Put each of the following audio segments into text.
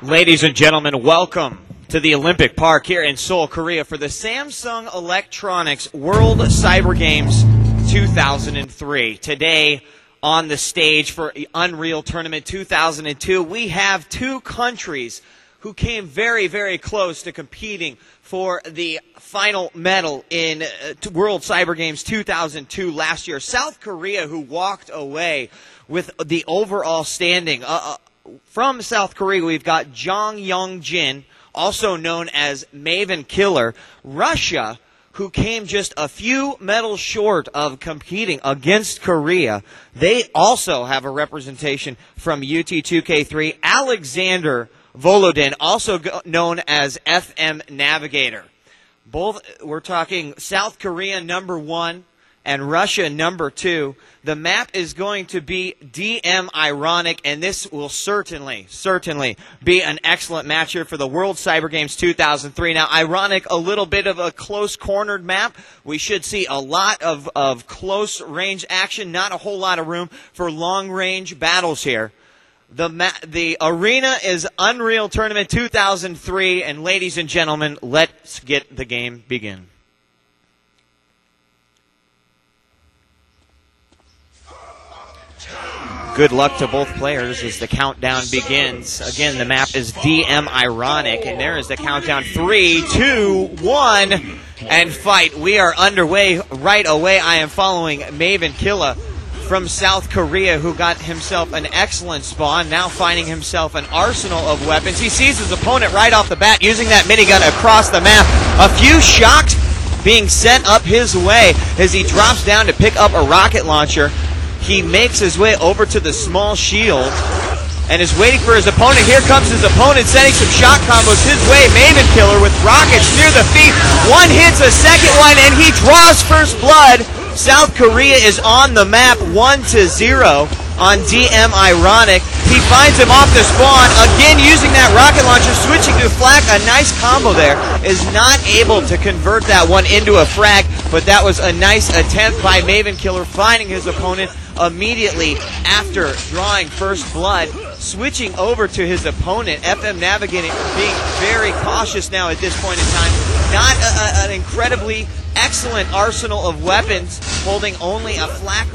Ladies and gentlemen, welcome to the Olympic Park here in Seoul, Korea for the Samsung Electronics World Cyber Games 2003. Today on the stage for UnReal Tournament 2002, we have two countries who came very, very close to competing for the final medal in World Cyber Games 2002 last year. South Korea, who walked away with the overall standing. From South Korea, we've got Jong Young-jin, also known as Maven Killer. Russia, who came just a few medals short of competing against Korea. They also have a representation from UT2K3. Alexander Volodin, also known as FM Navigator. Both, we're talking South Korea #1 and Russia #2. The map is going to be DM Ironic, and this will certainly be an excellent match here for the World Cyber Games 2003. Now, Ironic, a little bit of a close-cornered map. We should see a lot of close-range action, not a whole lot of room for long-range battles here. The arena is UnReal Tournament 2003, and ladies and gentlemen, let's get the game begin. Good luck to both players as the countdown begins. Again, the map is DM Ironic, and there is the countdown. 3, 2, 1, and fight. We are underway right away. I am following Maven Killer from South Korea, who got himself an excellent spawn, now finding himself an arsenal of weapons. He sees his opponent right off the bat using that minigun across the map. A few shocks being sent up his way as he drops down to pick up a rocket launcher. He makes his way over to the small shield and is waiting for his opponent. Here comes his opponent, sending some shot combos his way. Maven Killer with rockets near the feet. One hits a second one, and he draws first blood. South Korea is on the map 1-0 on DM Ironic. He finds him off the spawn, again using that rocket launcher, switching to flak. A nice combo there. Is not able to convert that one into a frag, but that was a nice attempt by Maven Killer, finding his opponent immediately after drawing first blood. Switching over to his opponent, FM Navigator being very cautious now at this point in time. Not an incredibly excellent arsenal of weapons, holding only a flak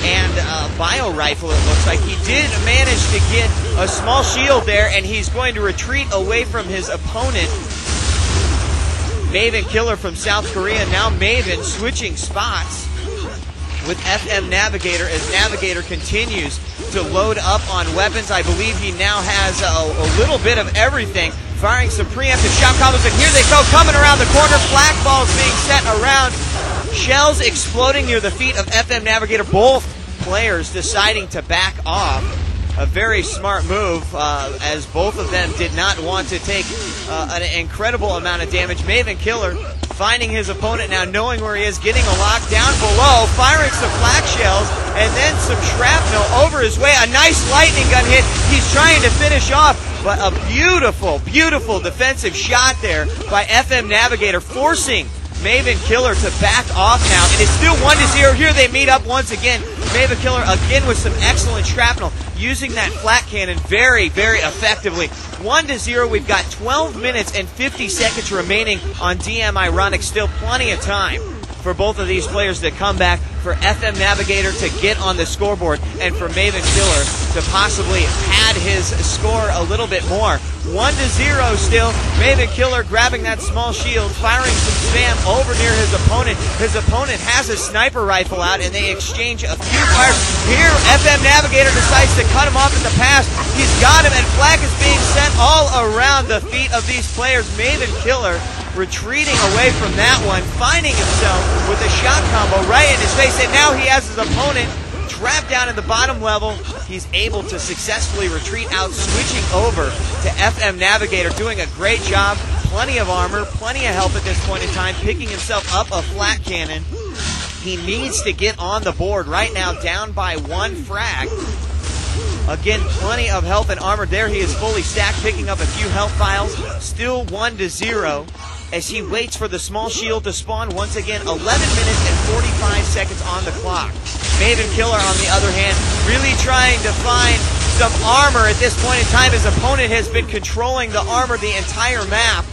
and a bio rifle, it looks like. He did manage to get a small shield there, and he's going to retreat away from his opponent. Maven Killer from South Korea. Now Maven switching spots with FM Navigator as Navigator continues to load up on weapons. I believe he now has a little bit of everything. Firing some preemptive shot combos, and here they go, coming around the corner. Flak balls being set around. Shells exploding near the feet of FM Navigator. Both players deciding to back off. A very smart move, as both of them did not want to take an incredible amount of damage. Maven Killer finding his opponent now, knowing where he is, getting a lock down below, firing some flak shells, and then some shrapnel over his way. A nice lightning gun hit. He's trying to finish off, but a beautiful, beautiful defensive shot there by FM Navigator, forcing Maven Killer to back off now. And it's still 1-0. Here they meet up once again. Maven Killer again with some excellent shrapnel, using that flat cannon very, very effectively. 1-0. We've got 12 minutes and 50 seconds remaining on DM Ironic. Still plenty of time for both of these players to come back, for FM Navigator to get on the scoreboard, and for Maven Killer to possibly pad his score a little bit more. 1-0 still. Maven Killer grabbing that small shield, firing some spam over near his opponent. His opponent has a sniper rifle out, and they exchange a few fires. Here, FM Navigator decides to cut him off at the pass. He's got him, and flak is being sent all around the feet of these players. Maven Killer retreating away from that one, finding himself with a shot combo right in his face, and now he has his opponent trapped down in the bottom level. He's able to successfully retreat out, switching over to FM Navigator, doing a great job. Plenty of armor, plenty of health at this point in time, picking himself up a flat cannon. He needs to get on the board right now, down by one frag. Again, plenty of health and armor. There he is fully stacked, picking up a few health files. Still 1-0. as he waits for the small shield to spawn. Once again, 11 minutes and 45 seconds on the clock. Maven Killer, on the other hand, really trying to find some armor at this point in time. His opponent has been controlling the armor the entire map,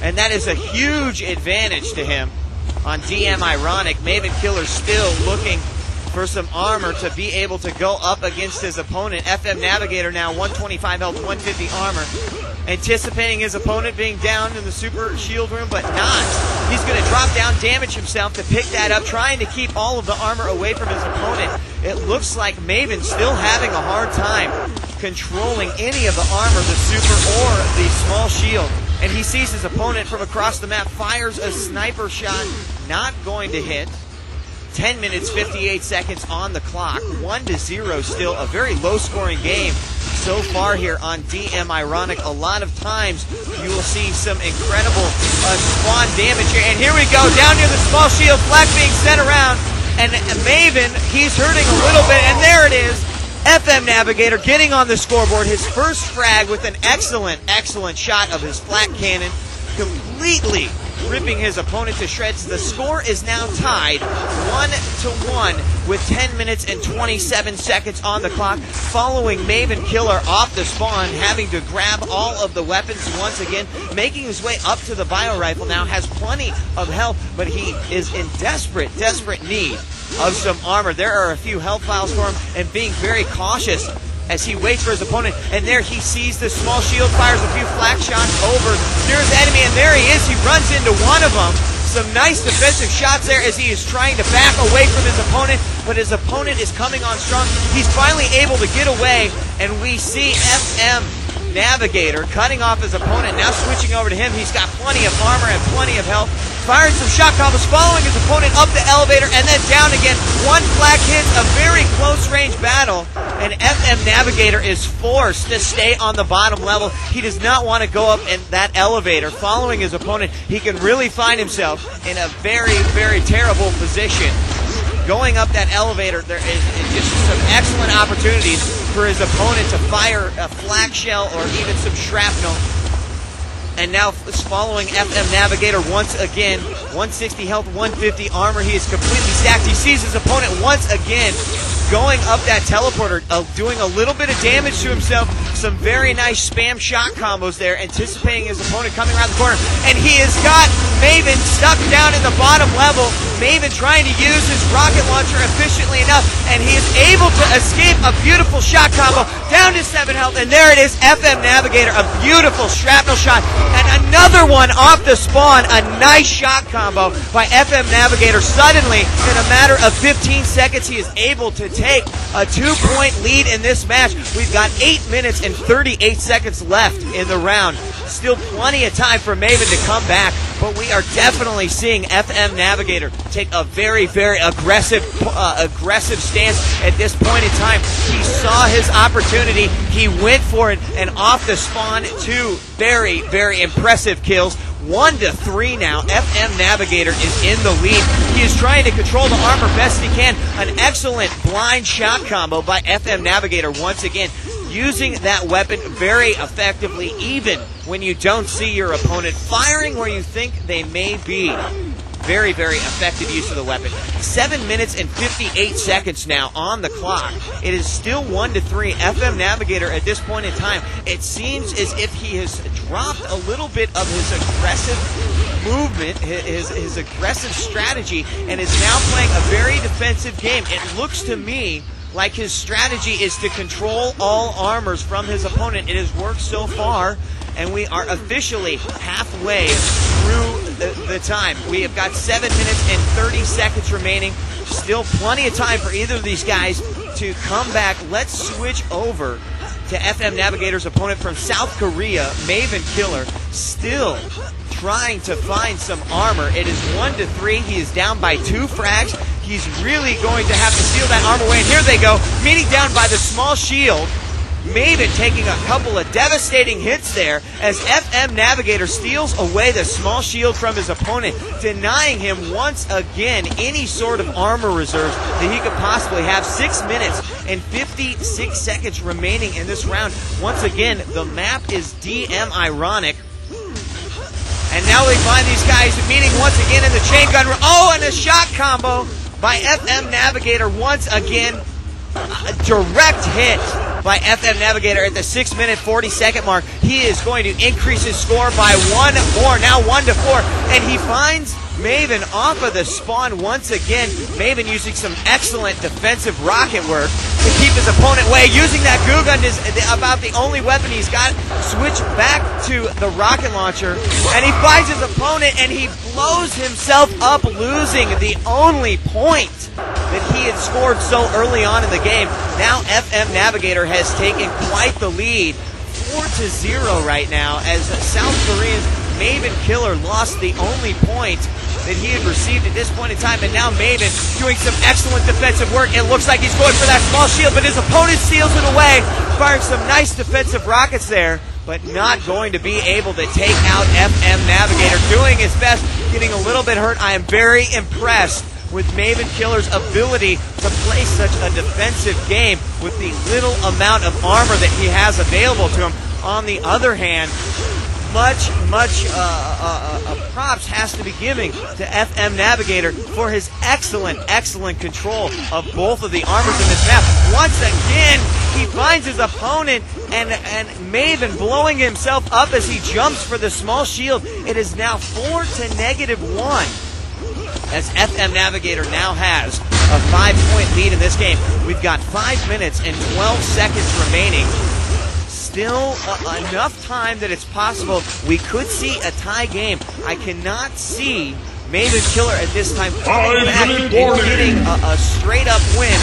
and that is a huge advantage to him on DM Ironic. Maven Killer still looking for some armor to be able to go up against his opponent. FM Navigator now 125 health, 150 armor. Anticipating his opponent being down in the super shield room, but not. He's going to drop down, damage himself to pick that up, trying to keep all of the armor away from his opponent. It looks like Maven still having a hard time controlling any of the armor, the super or the small shield. And he sees his opponent from across the map, fires a sniper shot, not going to hit. 10 minutes, 58 seconds on the clock. 1-0 still, a very low-scoring game so far here on DM Ironic. A lot of times you will see some incredible spawn damage here. And here we go, down near the small shield, flag being sent around. And Maven, he's hurting a little bit, and there it is. FM Navigator getting on the scoreboard. His first frag with an excellent, excellent shot of his flat cannon, completely ripping his opponent to shreds. The score is now tied 1-1 with 10 minutes and 27 seconds on the clock, following Maven Killer off the spawn, having to grab all of the weapons once again, making his way up to the bio rifle now, has plenty of health, but he is in desperate need of some armor. There are a few health files for him, and being very cautious as he waits for his opponent, and there he sees the small shield, fires a few flak shots over near his enemy, and there he is. He runs into one of them. Some nice defensive shots there as he is trying to back away from his opponent, but his opponent is coming on strong. He's finally able to get away, and we see FM Navigator cutting off his opponent, now switching over to him. He's got plenty of armor and plenty of health, firing some shot combos, following his opponent up the elevator and then down again. One flag hit, a very close range battle, and FM Navigator is forced to stay on the bottom level. He does not want to go up in that elevator. Following his opponent, he can really find himself in a very, very terrible position. Going up that elevator, there is just some excellent opportunities for his opponent to fire a flak shell or even some shrapnel. And now following FM Navigator once again, 160 health, 150 armor. He is completely stacked. He sees his opponent once again going up that teleporter, doing a little bit of damage to himself. Some very nice spam shot combos there, anticipating his opponent coming around the corner. And he has got Maven stuck down in the bottom level. Maven trying to use his rocket launcher efficiently enough, and he is able to escape a beautiful shot combo down to 7 health. And there it is, FM Navigator, a beautiful shrapnel shot. And another one off the spawn, a nice shot combo by FM Navigator. Suddenly, in a matter of 15 seconds, he is able to take a 2-point lead in this match. We've got 8 minutes and 38 seconds left in the round. Still plenty of time for Maven to come back, but we are definitely seeing FM Navigator take a very, very aggressive stance at this point in time. He saw his opportunity, he went for it, and off the spawn, 2 very, very impressive kills. 1-3 now. FM Navigator is in the lead. He is trying to control the armor best he can. An excellent blind shot combo by FM Navigator once again, using that weapon very effectively, even when you don't see your opponent, firing where you think they may be. Very, very effective use of the weapon. 7 minutes and 58 seconds now on the clock. It is still 1-3. FM Navigator at this point in time, it seems as if he has dropped a little bit of his aggressive movement, his aggressive strategy, and is now playing a very defensive game. It looks to me like his strategy is to control all armors from his opponent. It has worked so far, and we are officially halfway through the time. We have got 7 minutes and 30 seconds remaining. Still plenty of time for either of these guys to come back. Let's switch over to FM Navigator's opponent from South Korea, Maven Killer, still trying to find some armor. It is 1-3. He is down by 2 frags. He's really going to have to steal that armor away. And here they go, meeting down by the small shield. Maven taking a couple of devastating hits there as FM Navigator steals away the small shield from his opponent, denying him once again any sort of armor reserves that he could possibly have. 6 minutes and 56 seconds remaining in this round. Once again, the map is DM Ironic. And now we find these guys meeting once again in the chain gun. Oh, and a shot combo by FM Navigator once again. A direct hit by FM Navigator at the 6-minute 40-second mark. He is going to increase his score by one more, now 1-4, and he finds Maven off of the spawn once again. Maven using some excellent defensive rocket work to keep his opponent away. Using that goo gun is about the only weapon he's got. Switch back to the rocket launcher, and he finds his opponent, and he blows himself up, losing the only point that he had scored so early on in the game. Now FM Navigator has taken quite the lead, 4-0 right now, as South Korea's Maven Killer lost the only point that he had received at this point in time, and now Maven doing some excellent defensive work. It looks like he's going for that small shield, but his opponent seals it away, firing some nice defensive rockets there, but not going to be able to take out FM Navigator. Doing his best, getting a little bit hurt. I am very impressed with Maven Killer's ability to play such a defensive game with the little amount of armor that he has available to him. On the other hand, much props has to be giving to FM Navigator for his excellent control of both of the armors in this map. Once again, he finds his opponent, and Maven blowing himself up as he jumps for the small shield. It is now 4-1, as FM Navigator now has a 5-point lead in this game. We've got 5 minutes and 12 seconds remaining. Still enough time that it's possible we could see a tie game. I cannot see Maven Killer at this time coming back and getting a straight-up win,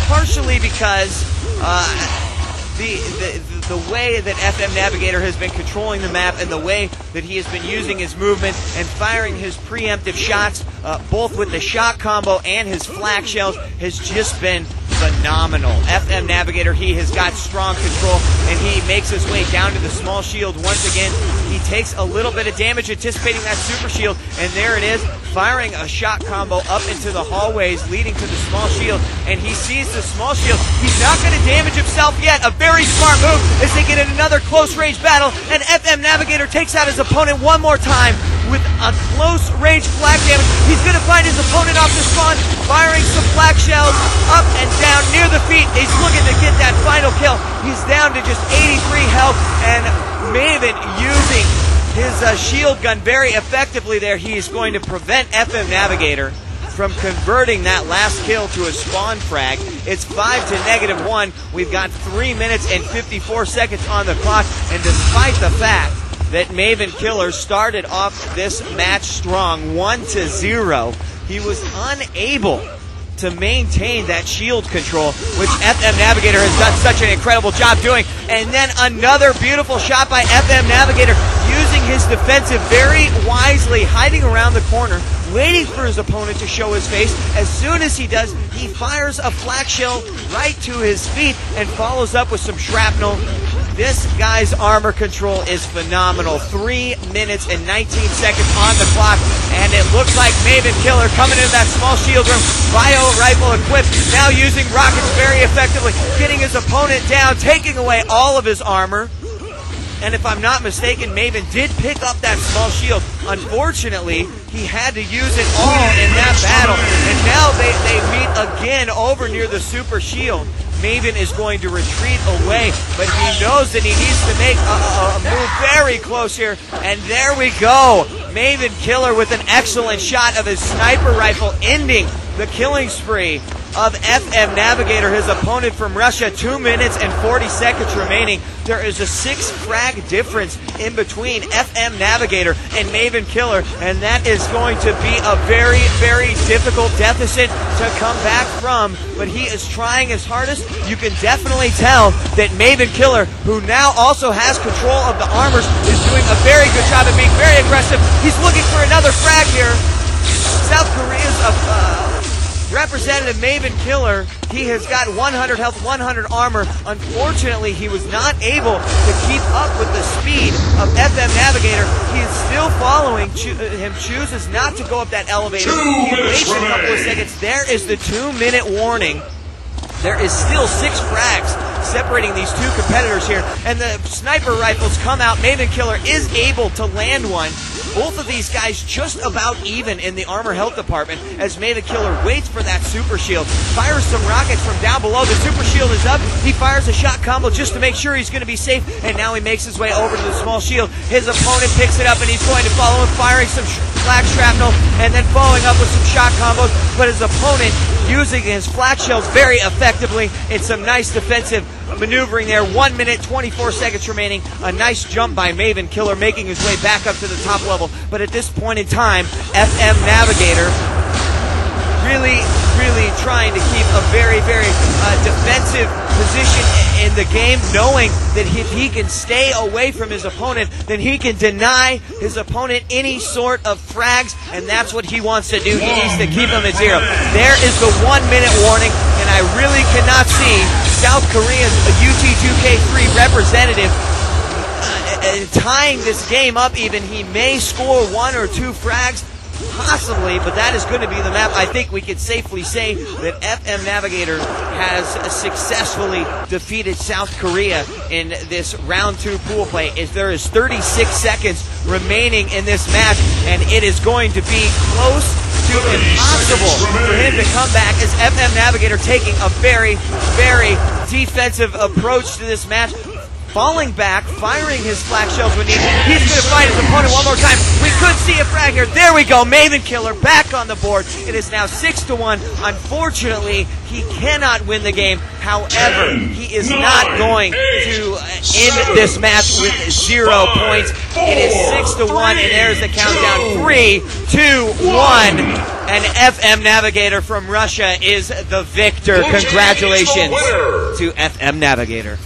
partially because the way that FM Navigator has been controlling the map and the way that he has been using his movement and firing his preemptive shots, both with the shock combo and his flak shells, has just been phenomenal. FM Navigator, he has got strong control, and he makes his way down to the small shield once again. He takes a little bit of damage anticipating that super shield, and there it is, firing a shot combo up into the hallways leading to the small shield, and he sees the small shield. He's not going to damage himself yet. A very smart move as they get in another close range battle, and FM Navigator takes out his opponent one more time with a close range flak damage. He's going to find his opponent off the spawn, firing some flak shells up and down near the feet. He's looking to get that final kill. He's down to just 83 health, and Maven using his shield gun very effectively there. He is going to prevent FM Navigator from converting that last kill to a spawn frag. It's 5-1. We've got 3 minutes and 54 seconds on the clock, and despite the fact that Maven Killer started off this match strong, 1-0, he was unable to maintain that shield control, which FM Navigator has done such an incredible job doing. And then another beautiful shot by FM Navigator, using his defensive very wisely, hiding around the corner, waiting for his opponent to show his face. As soon as he does, he fires a flak shell right to his feet and follows up with some shrapnel. This guy's armor control is phenomenal. 3 minutes and 19 seconds on the clock, and it looks like Maven Killer coming into that small shield room, bio rifle equipped, now using rockets very effectively, getting his opponent down, taking away all of his armor. And if I'm not mistaken, Maven did pick up that small shield. Unfortunately, he had to use it all in that battle. And now they meet again over near the super shield. Maven is going to retreat away, but he knows that he needs to make a move very close here. And there we go. Maven Killer with an excellent shot of his sniper rifle, ending the killing spree of FM Navigator, his opponent from Russia. 2 minutes and 40 seconds remaining. There is a 6 frag difference in between FM Navigator and Maven Killer, and that is going to be a very, very difficult deficit to come back from, but he is trying his hardest. You can definitely tell that Maven Killer, who now also has control of the armors, is doing a very good job of being very aggressive. He's looking for another frag here. South Korea's representative Maven Killer, he has got 100 health, 100 armor. Unfortunately, he was not able to keep up with the speed of FM Navigator. He is still following him, chooses not to go up that elevator. He waits a couple of seconds. There is the 2-minute warning. There is still 6 frags separating these two competitors here, and the sniper rifles come out. Maven Killer is able to land one, Both of these guys just about even in the armor health department as Maven Killer waits for that super shield, fires some rockets from down below. The super shield is up. He fires a shot combo just to make sure he's going to be safe, and now he makes his way over to the small shield. His opponent picks it up, and he's going to follow him, firing some flak shrapnel, and then following up with some shot combos, but his opponent using his flak shells very effectively in some nice defensive maneuvering there. 1 minute, 24 seconds remaining. A nice jump by Maven Killer, making his way back up to the top level. But at this point in time, FM Navigator really trying to keep a very defensive position in the game, knowing that if he can stay away from his opponent, then he can deny his opponent any sort of frags, and that's what he wants to do. He needs to keep him at 0. There is the 1 minute warning, and I really cannot see South Korea's UT2K3 representative tying this game up even. He may score 1 or 2 frags, possibly, but that is going to be the map. I think we can safely say that FM Navigator has successfully defeated South Korea in this round 2 pool play. There is 36 seconds remaining in this match, and it is going to be close to impossible for him to come back, as FM Navigator taking a very defensive approach to this match, falling back, firing his flak shells when needed. He's going to fight his opponent one more time. We could see a frag here. There we go. Maven Killer back on the board. It is now 6-1. Unfortunately, he cannot win the game. However, he is not going to end this match with 0 points. It is 6-1, and there's the countdown. 3, 2, 1. And FM Navigator from Russia is the victor. Congratulations to FM Navigator.